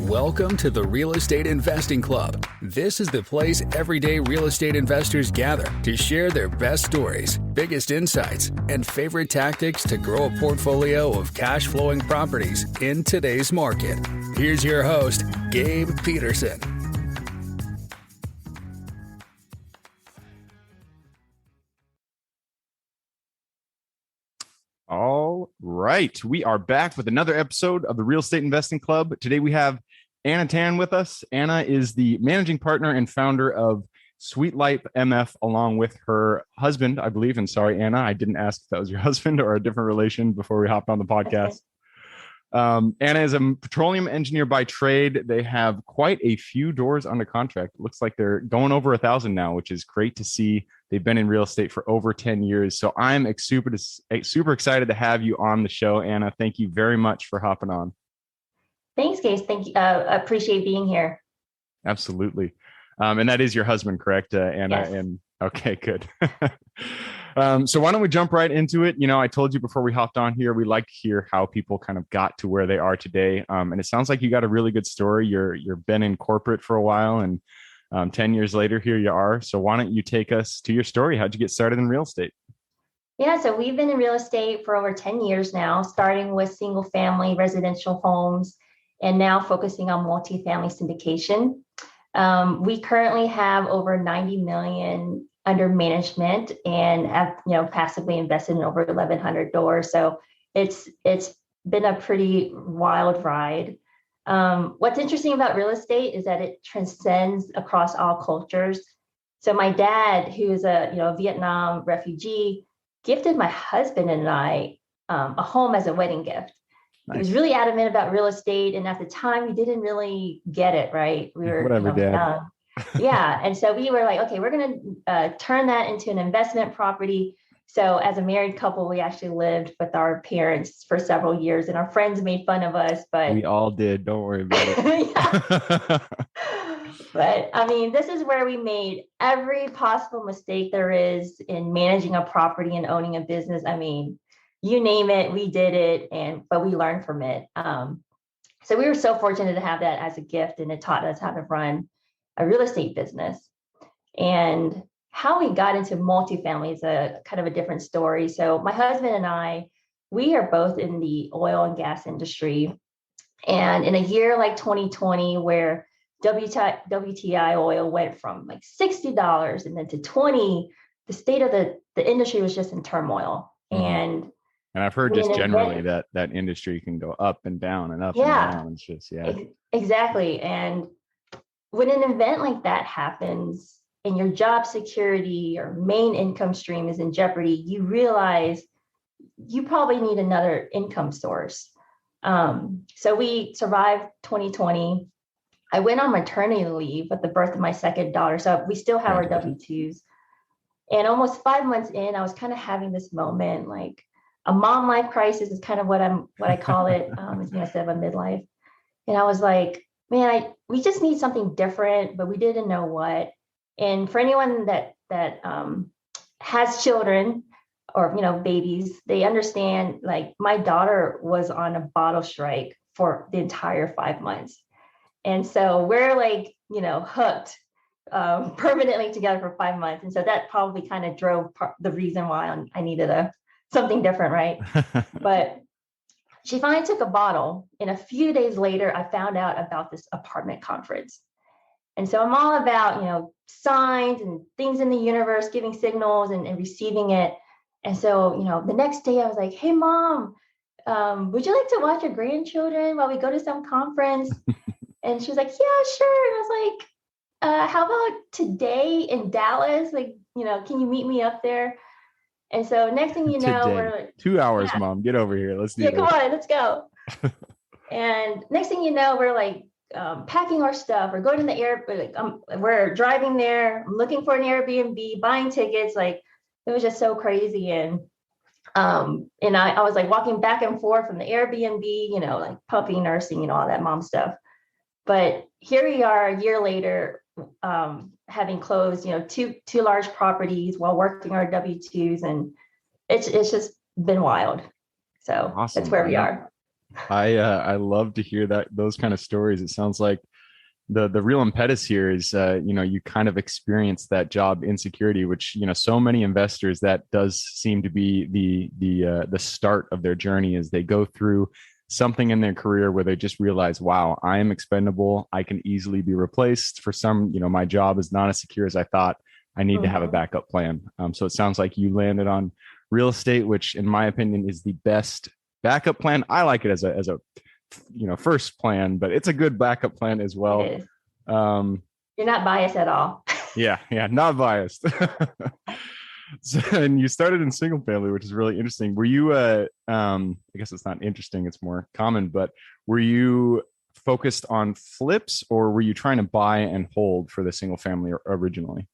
Welcome to the Real Estate Investing Club. This is the place everyday real estate investors gather to share their best stories, biggest insights, and favorite tactics to grow a portfolio of cash flowing properties in today's market. Here's your host, Gabe Peterson. All right. We are back with another episode of the Real Estate Investing Club. Today we have Anna Tan with us. Anna is the managing partner and founder of Sweet Life MF, along with her husband, I believe. And sorry, Anna, I didn't ask if that was your husband or a different relation before we hopped on the podcast. Anna is a petroleum engineer by trade. They have quite a few doors under contract. It looks like they're going over 1,000 now, which is great to see. They've been in real estate for over 10 years. So I'm super excited to have you on the show, Anna. Thank you very much for hopping on. Thanks, Gabe. Thank you. I appreciate being here. Absolutely. And that is your husband, correct, Anna? Yes. And okay, good. So why don't we jump right into it? You know, I told you before we hopped on here, we like to hear how people kind of got to where they are today. And it sounds like you got a really good story. You're been in corporate for a while, and 10 years later, here you are. So why don't you take us to your story? How'd you get started in real estate? Yeah, so we've been in real estate for over 10 years now, starting with single family residential homes and now focusing on multifamily syndication. We currently have over 90 million under management and have, passively invested in over 1,100 doors. So it's been a pretty wild ride. What's interesting about real estate is that it transcends across all cultures. So my dad, who is a Vietnam refugee, gifted my husband and I a home as a wedding gift. Nice. He was really adamant about real estate, and at the time, we didn't really get it right. We were young. Yeah, and so we were like, okay, we're going to turn that into an investment property. So as a married couple, we actually lived with our parents for several years, and our friends made fun of us, but we all did. Don't worry about it. But I mean, this is where we made every possible mistake there is in managing a property and owning a business. I mean, you name it, we did it, but we learned from it. So we were so fortunate to have that as a gift, and it taught us how to run a real estate business. And how we got into multifamily is a kind of a different story. So my husband and I, we are both in the oil and gas industry. And in a year like 2020, where WTI oil went from like $60 and then to $20, the state of the industry was just in turmoil. Mm-hmm. And I've heard just generally that industry can go up and down and up and down. It's just, exactly. And when an event like that happens and your job security or main income stream is in jeopardy, you realize you probably need another income source. So we survived 2020. I went on maternity leave at the birth of my second daughter. So we still have our W-2s. And almost 5 months in, I was kind of having this moment, like a mom life crisis is kind of what I call it, instead of a midlife. And I was like, man, we just need something different, but we didn't know what. And for anyone that has children or babies, they understand. Like my daughter was on a bottle strike for the entire 5 months, and so we're like hooked permanently together for 5 months. And so that probably kind of drove the reason why I needed something different, right? But she finally took a bottle, and a few days later, I found out about this apartment conference. And so I'm all about, signs and things in the universe, giving signals and receiving it. And so, the next day I was like, hey, Mom, would you like to watch your grandchildren while we go to some conference? And she was like, yeah, sure. And I was like, how about today in Dallas? Like, can you meet me up there? And so next thing you know, we're like, 2 hours, Mom, get over here. Let's do this. Come on, let's go. And next thing you know, we're like packing our stuff. We're going to the airport. We're driving there. I'm looking for an Airbnb, buying tickets. Like it was just so crazy. And I was like walking back and forth from the Airbnb, like puppy nursing, all that mom stuff. But here we are a year later, having closed, two large properties while working our W-2s, and it's just been wild. So awesome. That's where we are. I love to hear those kind of stories. It sounds like the real impetus here is you kind of experience that job insecurity, which so many investors, that does seem to be the start of their journey, as they go through something in their career where they just realize, wow, I am expendable, I can easily be replaced. For some, my job is not as secure as I thought. I need to have a backup plan. So it sounds like you landed on real estate, which in my opinion is the best backup plan. I like it as a first plan, but it's a good backup plan as well. It is. You're not biased at all. Yeah, not biased. So, and you started in single family, which is really interesting. Were you I guess it's not interesting, it's more common, but were you focused on flips, or were you trying to buy and hold for the single family originally?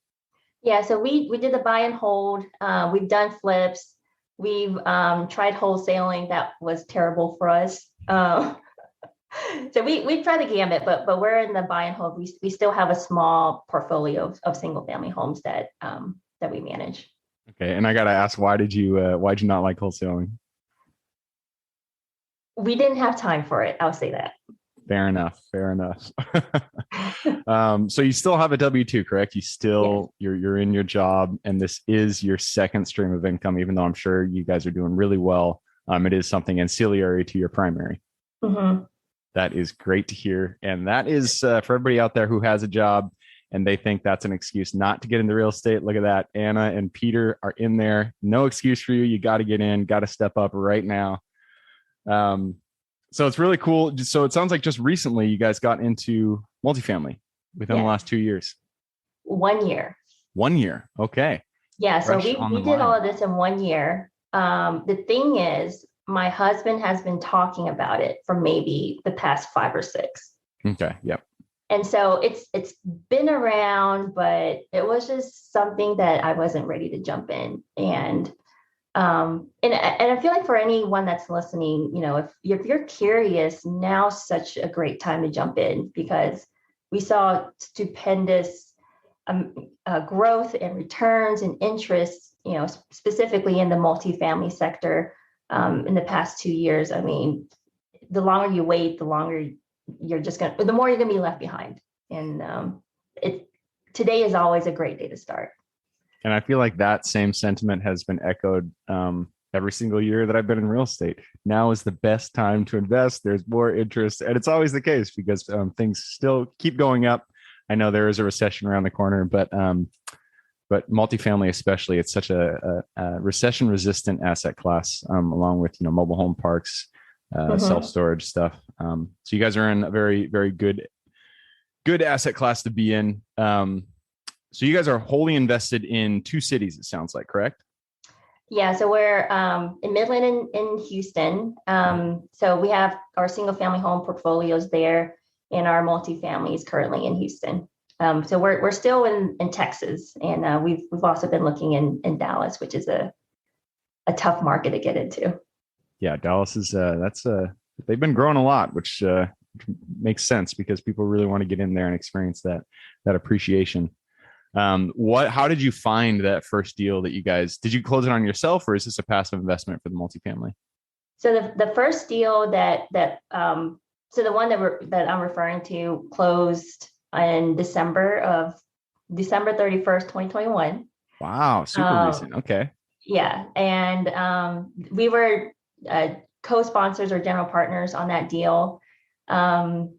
Yeah, so we did the buy and hold. We've done flips. We've tried wholesaling. That was terrible for us. So we tried the gamut, but we're in the buy and hold. We still have a small portfolio of single family homes that we manage. Okay, and I gotta ask, why'd you not like wholesaling? We didn't have time for it. I'll say that. Fair enough. So you still have a W-2, correct? Yes. You're in your job, and this is your second stream of income, even though I'm sure you guys are doing really well. It is something ancillary to your primary. Mm-hmm. That is great to hear. And that is for everybody out there who has a job and they think that's an excuse not to get into real estate. Look at that. Anna and Peter are in there. No excuse for you. You got to get in, got to step up right now. So it's really cool. So it sounds like just recently you guys got into multifamily within the last 2 years. 1 year. 1 year. Okay. Yeah. So we did all of this in 1 year. The thing is, my husband has been talking about it for maybe the past 5 or 6. Okay. Yep. And so it's been around, but it was just something that I wasn't ready to jump in. And I feel like for anyone that's listening, if you're curious, now's such a great time to jump in, because we saw stupendous growth and returns and interest, specifically in the multifamily sector in the past 2 years. I mean, the longer you wait, the longer the more you're gonna be left behind. And today is always a great day to start. And I feel like that same sentiment has been echoed every single year that I've been in real estate. Now is the best time to invest. There's more interest, and it's always the case because things still keep going up. I know there is a recession around the corner, but multifamily especially, it's such a recession-resistant asset class, along with mobile home parks, self-storage stuff. So you guys are in a very, very good asset class to be in. So you guys are wholly invested in 2 cities, it sounds like, correct? Yeah, so we're in Midland and in Houston. So we have our single family home portfolios there, and our multifamily is currently in Houston. So we're still in Texas, and we've also been looking in Dallas, which is a tough market to get into. Yeah, Dallas is they've been growing a lot, which makes sense because people really want to get in there and experience that appreciation. How did you find that first deal that did you close it on yourself, or is this a passive investment for the multifamily? So the first deal so the one that I'm referring to closed in December 31st, 2021. Wow. Super recent. Okay. Yeah. And we were co-sponsors or general partners on that deal. 10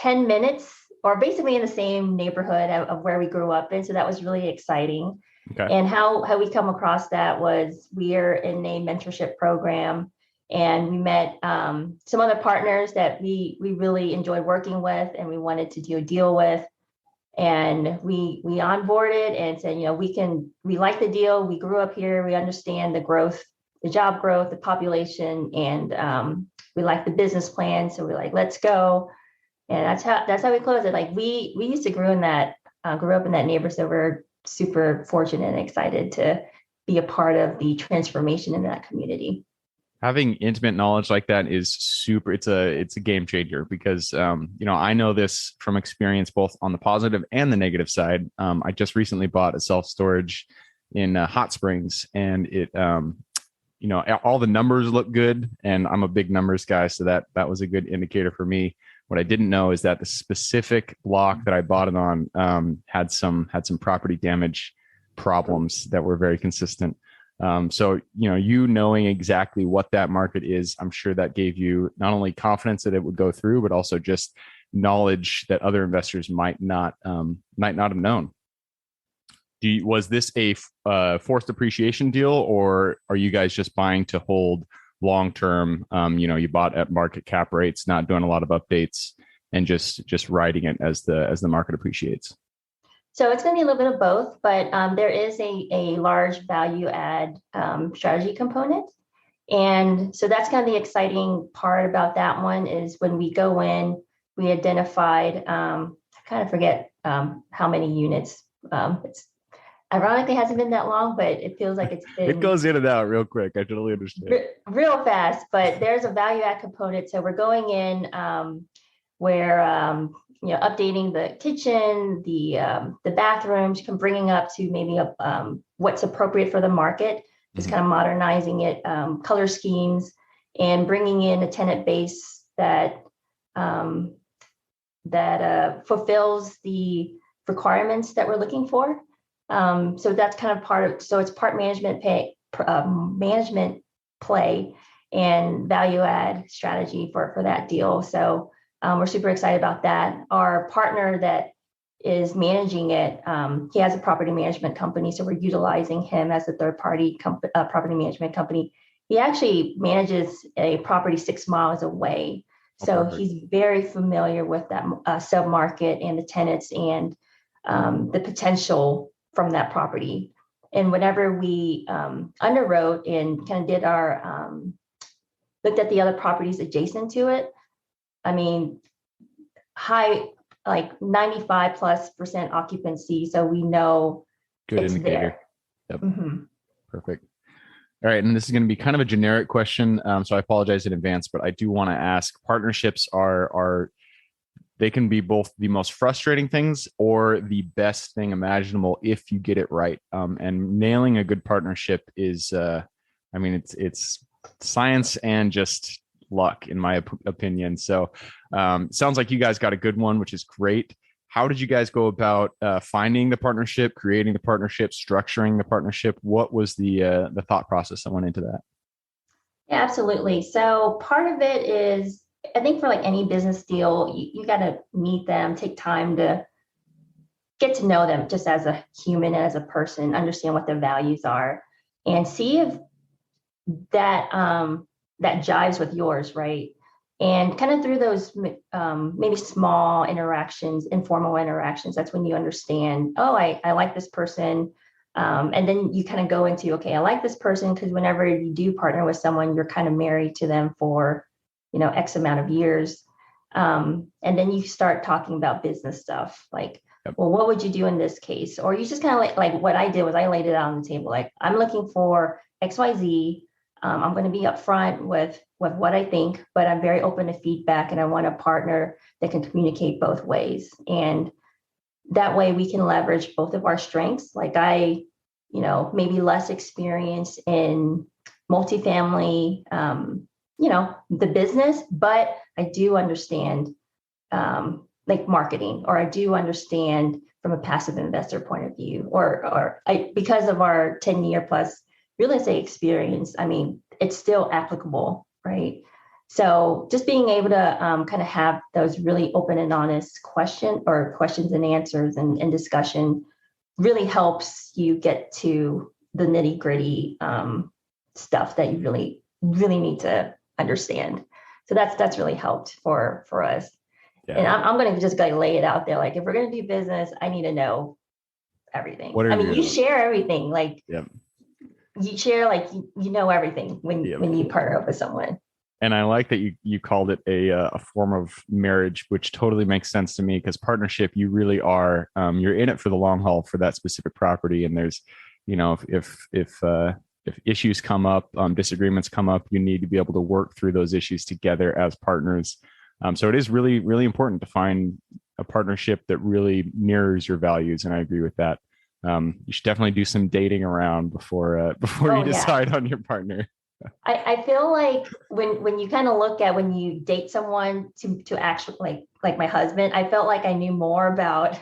minutes, or basically in the same neighborhood of where we grew up in. So that was really exciting. Okay. And how we come across that was we're in a mentorship program, and we met some other partners that we really enjoyed working with and we wanted to do a deal with. And we onboarded and said, we like the deal. We grew up here. We understand the growth, the job growth, the population, and we like the business plan. So we're like, let's go. And that's how we closed it. Like we used to grew up in that neighborhood. So we're super fortunate and excited to be a part of the transformation in that community. Having intimate knowledge like that is super. It's a game changer because, I know this from experience, both on the positive and the negative side. I just recently bought a self-storage in Hot Springs, and it, all the numbers look good, and I'm a big numbers guy, so that was a good indicator for me. What I didn't know is that the specific block that I bought it on had some property damage problems that were very consistent. So you knowing exactly what that market is, I'm sure that gave you not only confidence that it would go through, but also just knowledge that other investors might not have known. Was this a forced appreciation deal, or are you guys just buying to hold long term? You bought at market cap rates, not doing a lot of updates, and just riding it as the market appreciates. So it's going to be a little bit of both, but there is a large value add strategy component. And so that's kind of the exciting part about that one is when we go in, we identified, I kind of forget how many units. It's ironically hasn't been that long, but it feels like it's been. It goes in and out real quick. I totally understand. Real fast, but there's a value add component. So we're going in where updating the kitchen, the bathrooms, bringing up to maybe what's appropriate for the market, just kind of modernizing it, color schemes, and bringing in a tenant base that fulfills the requirements that we're looking for. So that's kind of so it's part management play and value add strategy for that deal. So we're super excited about that. Our partner that is managing it, he has a property management company, so we're utilizing him as a third-party property management company. He actually manages a property 6 miles away, so he's very familiar with that submarket and the tenants and the potential from that property. And whenever we underwrote and kind of did our looked at the other properties adjacent to it, I mean, high, like 95+% occupancy. So we know good it's indicator. There. Yep. Perfect. All right. And this is going to be kind of a generic question. So I apologize in advance, but I do want to ask, partnerships they can be both the most frustrating things or the best thing imaginable if you get it right. And nailing a good partnership is, it's science and just luck, in my opinion. So sounds like you guys got a good one, which is great. How did you guys go about finding the partnership, creating the partnership, structuring the partnership? What was the thought process that went into that? Yeah, absolutely. So part of it is, I think for like any business deal, you got to meet them, take time to get to know them just as a human and as a person, understand what their values are, and see if that that jives with yours, right? And kind of through those maybe small interactions, informal interactions, that's when you understand, oh, I like this person. And then you kind of go into, okay, I like this person because whenever you do partner with someone, you're kind of married to them for X amount of years. And then you start talking about business stuff like, well, what would you do in this case? Or you just kind of like what I did was I laid it out on the table. Like, I'm looking for XYZ. I'm going to be upfront with what I think, but I'm very open to feedback, and I want a partner that can communicate both ways. And that way we can leverage both of our strengths. Like maybe less experience in multifamily, the business, but I do understand like marketing, or I do understand from a passive investor point of view, or because of our 10-year plus real estate experience, I mean, it's still applicable, right? So just being able to kind of have those really open and honest questions and answers and discussion really helps you get to the nitty gritty stuff that you really, really need to understand. So that's really helped for us. Yeah. And I'm going to just lay it out there. Like, if we're going to do business, I need to know everything. You share everything. Like, you share, like, you know everything when you partner up with someone. And I like that you called it a form of marriage, which totally makes sense to me, because partnership, you really are, you're in it for the long haul for that specific property. And there's, if issues come up, disagreements come up, you need to be able to work through those issues together as partners. So it is really, really important to find a partnership that really mirrors your values. And I agree with that. You should definitely do some dating around before you decide on your partner. I feel like when you kind of look at when you date someone to actually like my husband, I felt like I knew more about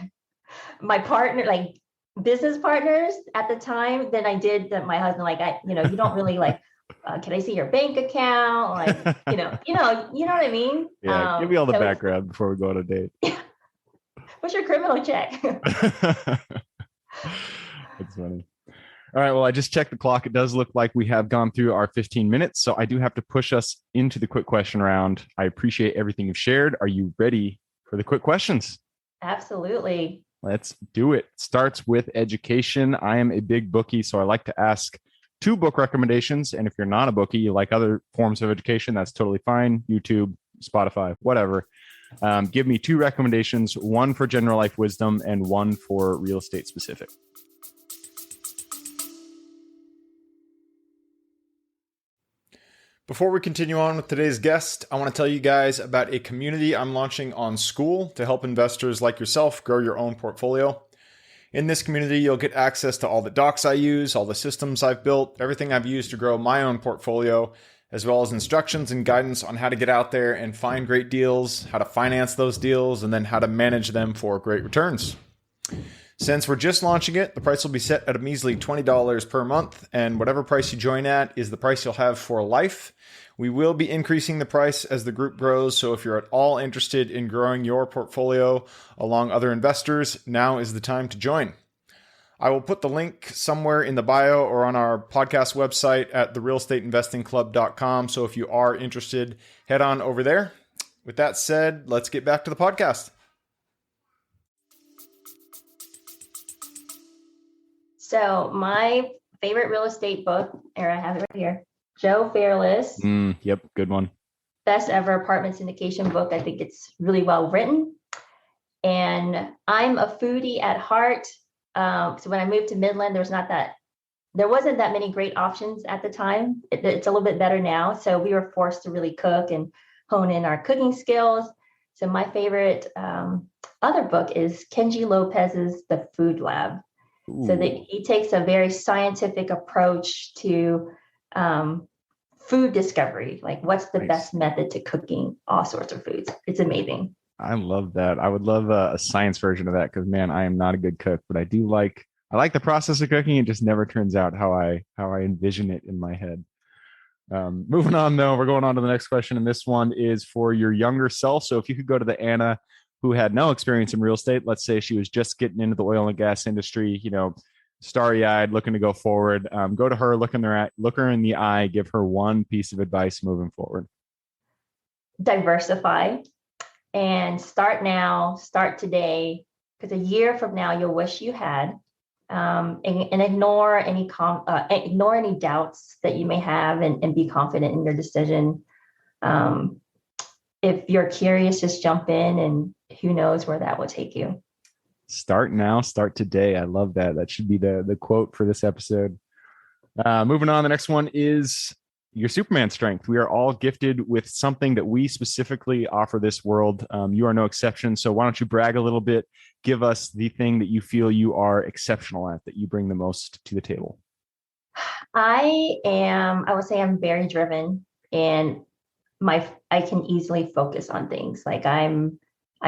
my partner, like business partners at the time than I did that my husband. Like you don't really like, can I see your bank account? Like, you know what I mean? Yeah, give me all the So background before we go on a date. what's your criminal check? That's funny. All right. Well, I just checked the clock. It does look like we have gone through our 15 minutes. So I do have to push us into the quick question round. I appreciate everything you've shared. Are you ready for the quick questions? Absolutely. Let's do it. Starts with education. I am a big bookie, so I like to ask 2 book recommendations. And if you're not a bookie, you like other forms of education, that's totally fine. YouTube, Spotify, whatever. Give me 2 recommendations, 1 for general life wisdom and 1 for real estate specific. Before we continue on with today's guest, I want to tell you guys about a community I'm launching on School to help investors like yourself grow your own portfolio. In this community, you'll get access to all the docs I use, all the systems I've built, everything I've used to grow my own portfolio, as well as instructions and guidance on how to get out there and find great deals, how to finance those deals, and then how to manage them for great returns. Since we're just launching it, the price will be set at a measly $20 per month, and whatever price you join at is the price you'll have for life. We will be increasing the price as the group grows, so if you're at all interested in growing your portfolio along other investors, now is the time to join. I will put the link somewhere in the bio or on our podcast website at therealestateinvestingclub.com, so if you are interested, head on over there. With that said, let's get back to the podcast. So my favorite real estate book, here I have it right here, Joe Fairless. Yep, good one. Best ever apartment syndication book. I think it's really well written. And I'm a foodie at heart. So when I moved to Midland, there wasn't that many great options at the time. It's a little bit better now. So we were forced to really cook and hone in our cooking skills. So my favorite other book is Kenji Lopez's The Food Lab. Ooh. So that he takes a very scientific approach to food discovery, like what's the best method to cooking all sorts of foods. It's amazing. I love that. I would love a science version of that because, man, I am not a good cook, but I like the process of cooking. It just never turns out how I envision it in my head. Moving on, though, we're going on to the next question, and this one is for your younger self. So if you could go to the Anna who had no experience in real estate, let's say she was just getting into the oil and gas industry, starry-eyed, looking to go forward, go to her, look her in the eye, give her one piece of advice moving forward. Diversify and start now, start today, because a year from now you'll wish you had, and ignore any doubts that you may have, and be confident in your decision. If you're curious, just jump in, and who knows where that will take you. Start now, start today. I love that. That should be the quote for this episode. Moving on, the next one is your Superman strength. We are all gifted with something that we specifically offer this world. You are no exception. So why don't you brag a little bit? Give us the thing that you feel you are exceptional at, that you bring the most to the table. I would say I'm very driven, and I can easily focus on things. Like I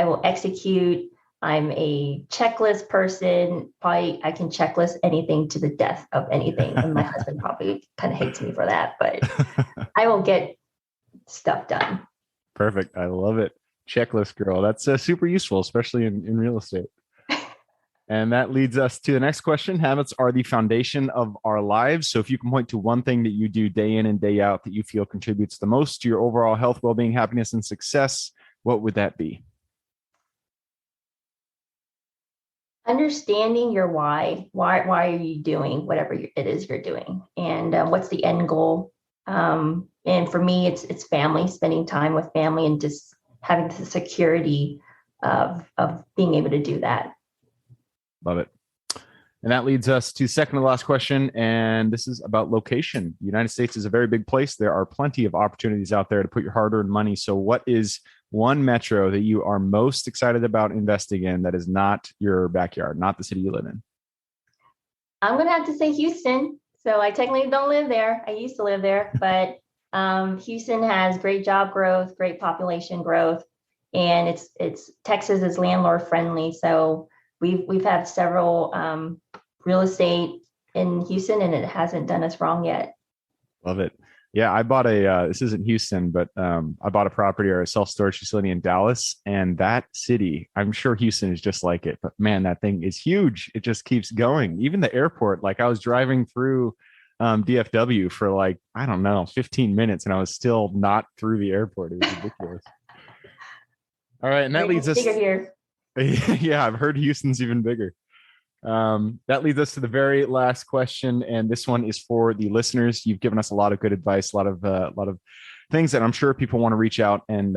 will execute. I'm a checklist person. Probably I can checklist anything to the death of anything. And my husband probably kind of hates me for that, but I will get stuff done. Perfect. I love it. Checklist girl. That's super useful, especially in real estate. And that leads us to the next question. Habits are the foundation of our lives. So if you can point to one thing that you do day in and day out that you feel contributes the most to your overall health, well-being, happiness, and success, what would that be? Understanding your why. Why are you doing whatever it is you're doing? And what's the end goal? And for me, it's family, spending time with family, and just having the security of being able to do that. Love it. And that leads us to second to last question. And this is about location. The United States is a very big place. There are plenty of opportunities out there to put your hard-earned money. So what is one metro that you are most excited about investing in that is not your backyard, not the city you live in? I'm going to have to say Houston. So I technically don't live there. I used to live there, but Houston has great job growth, great population growth, and it's Texas is landlord friendly. So we've had several real estate in Houston, and it hasn't done us wrong yet. Love it. Yeah, I bought this isn't Houston, but I bought a property or a self-storage facility in Dallas, and that city, I'm sure Houston is just like it, but man, that thing is huge. It just keeps going. Even the airport, like I was driving through DFW for like, I don't know, 15 minutes, and I was still not through the airport. It was ridiculous. All right, and that leads us. Bigger here. Yeah, I've heard Houston's even bigger. That leads us to the very last question, and this one is for the listeners. You've given us a lot of good advice, a lot of things that I'm sure people want to reach out and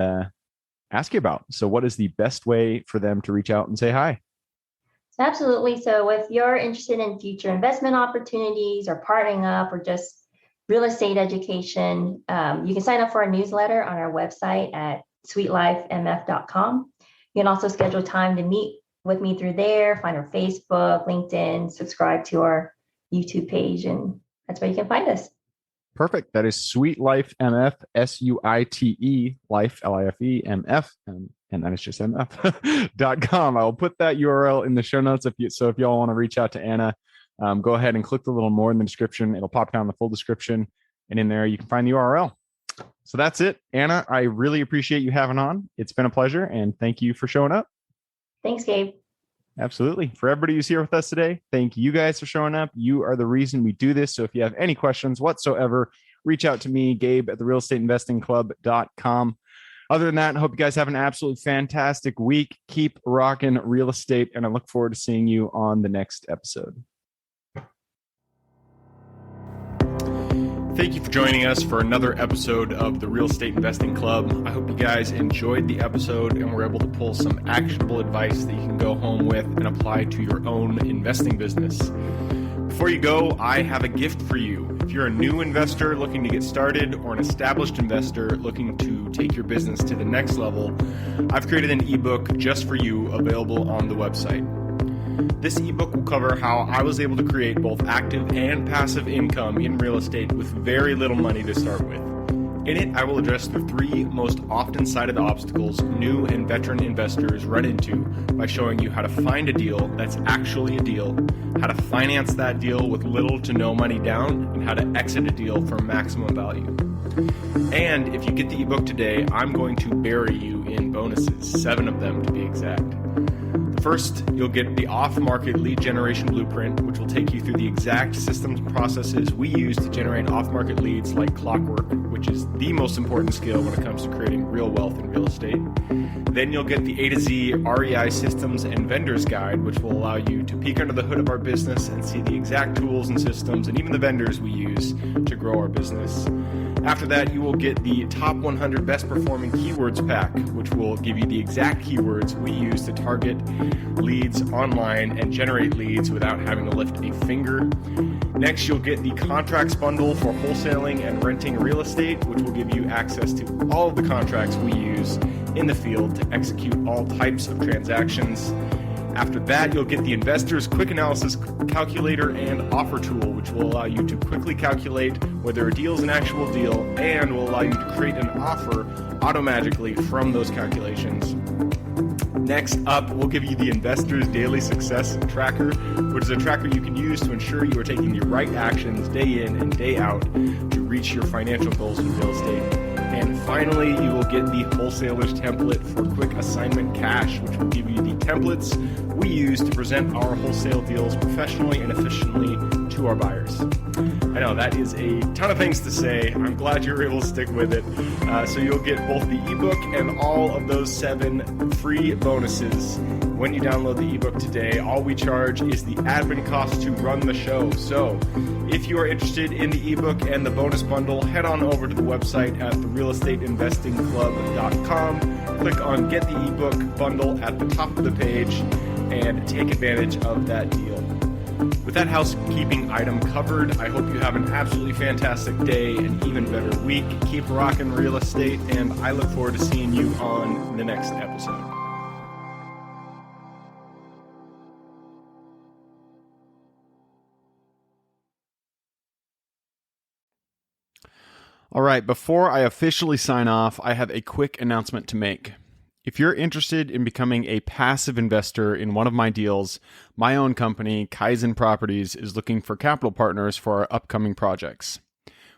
ask you about. So, what is the best way for them to reach out and say hi? Absolutely. So, if you're interested in future investment opportunities, or partnering up, or just real estate education, you can sign up for our newsletter on our website at sweetlifemf.com. You can also schedule time to meet with me through there, find our Facebook, LinkedIn, subscribe to our YouTube page, and that's where you can find us. Perfect. That is Sweet Life MF, SUITE, Life, LIFE, MF, and that is just MF.com. I will put that URL in the show notes if y'all want to reach out to Anna, go ahead and click the little more in the description. It'll pop down the full description, and in there you can find the URL. So that's it. Anna, I really appreciate you having on. It's been a pleasure, and thank you for showing up. Thanks, Gabe. Absolutely. For everybody who's here with us today, thank you guys for showing up. You are the reason we do this. So if you have any questions whatsoever, reach out to me, Gabe at therealestateinvestingclub.com. Other than that, I hope you guys have an absolutely fantastic week. Keep rocking real estate, and I look forward to seeing you on the next episode. Thank you for joining us for another episode of the Real Estate Investing Club. I hope you guys enjoyed the episode and were able to pull some actionable advice that you can go home with and apply to your own investing business. Before you go, I have a gift for you. If you're a new investor looking to get started or an established investor looking to take your business to the next level, I've created an ebook just for you available on the website. This ebook will cover how I was able to create both active and passive income in real estate with very little money to start with. In it, I will address the 3 most often cited obstacles new and veteran investors run into by showing you how to find a deal that's actually a deal, how to finance that deal with little to no money down, and how to exit a deal for maximum value. And if you get the ebook today, I'm going to bury you in bonuses, 7 of them to be exact. First, you'll get the off-market lead generation blueprint, which will take you through the exact systems and processes we use to generate off-market leads like clockwork, which is the most important skill when it comes to creating real wealth in real estate. Then you'll get the A to Z REI systems and vendors guide, which will allow you to peek under the hood of our business and see the exact tools and systems and even the vendors we use to grow our business. After that, you will get the top 100 best performing keywords pack, which will give you the exact keywords we use to target leads online and generate leads without having to lift a finger. Next, you'll get the contracts bundle for wholesaling and renting real estate, which will give you access to all of the contracts we use in the field to execute all types of transactions. After that, you'll get the Investor's Quick Analysis Calculator and Offer Tool, which will allow you to quickly calculate whether a deal is an actual deal and will allow you to create an offer automagically from those calculations. Next up, we'll give you the Investor's Daily Success Tracker, which is a tracker you can use to ensure you are taking the right actions day in and day out to reach your financial goals in real estate. And finally, you will get the Wholesaler's Template for Quick Assignment Cash, which will give you the templates we use to present our wholesale deals professionally and efficiently to our buyers. I know that is a ton of things to say. I'm glad you're able to stick with it. So you'll get both the ebook and all of those 7 free bonuses when you download the ebook today. All we charge is the admin cost to run the show. So if you are interested in the ebook and the bonus bundle, head on over to the website at therealestateinvestingclub.com. Click on Get the Ebook Bundle at the top of the page and take advantage of that deal. With that housekeeping item covered, I hope you have an absolutely fantastic day and even better week. Keep rocking real estate, and I look forward to seeing you on the next episode. All right, before I officially sign off, I have a quick announcement to make. If you're interested in becoming a passive investor in one of my deals, my own company, Kaizen Properties, is looking for capital partners for our upcoming projects.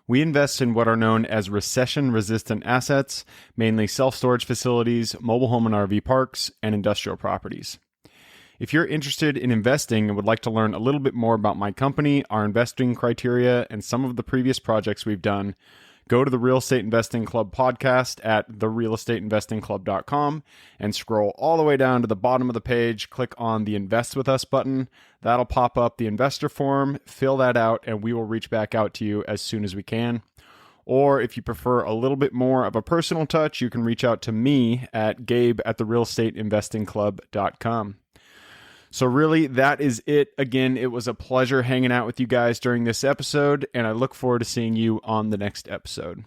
We invest in what are known as recession-resistant assets, mainly self-storage facilities, mobile home and RV parks, and industrial properties. If you're interested in investing and would like to learn a little bit more about my company, our investing criteria, and some of the previous projects we've done, go to the Real Estate Investing Club podcast at therealestateinvestingclub.com and scroll all the way down to the bottom of the page. Click on the Invest With Us button. That'll pop up the investor form. Fill that out, and we will reach back out to you as soon as we can. Or if you prefer a little bit more of a personal touch, you can reach out to me at gabe@therealestateinvestingclub.com. So really, that is it. Again, it was a pleasure hanging out with you guys during this episode, and I look forward to seeing you on the next episode.